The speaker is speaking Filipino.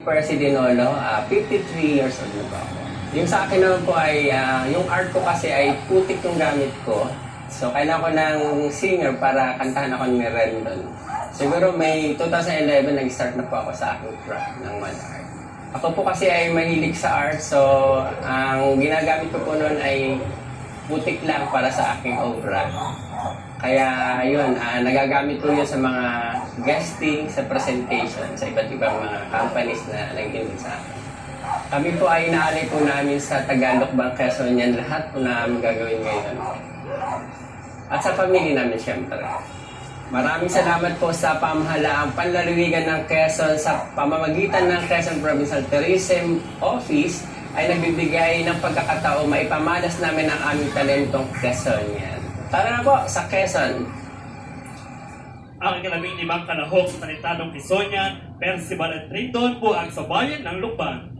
Presidinolo, 53 years old na po ako. Yung sa akin naman po ay, yung art ko kasi ay putik yung gamit ko. So, kailangan ko ng singer para kantahan ako ni Rendon. Siguro may 2011 nag-start na po ako sa aking craft ng mud art. Ako po kasi ay mahilig sa art, so ang ginagamit ko po noon ay putik lang para sa aking obra. Kaya yun, nagagamit ko yun sa mga guesting, sa presentation, sa iba't ibang mga companies na nag-invite sa akin. Kami po ay inaalay po namin sa Tagalog, Quezon, yan lahat po na aming gagawin ngayon. At sa pamilya namin siyempre. Maraming salamat po sa pamahalaang panlalawigan ng Quezon sa pamamagitan ng Quezon Provincial Tourism Office ay nagbibigay ng pagkakataon maipamalas namin ang aming talentong Quezonian. Tara na po sa Quezon. Ang ikalabing limang kanahog sa Tanitadong Quezonian Festival at Triton po ang sa bayan ng Lukban.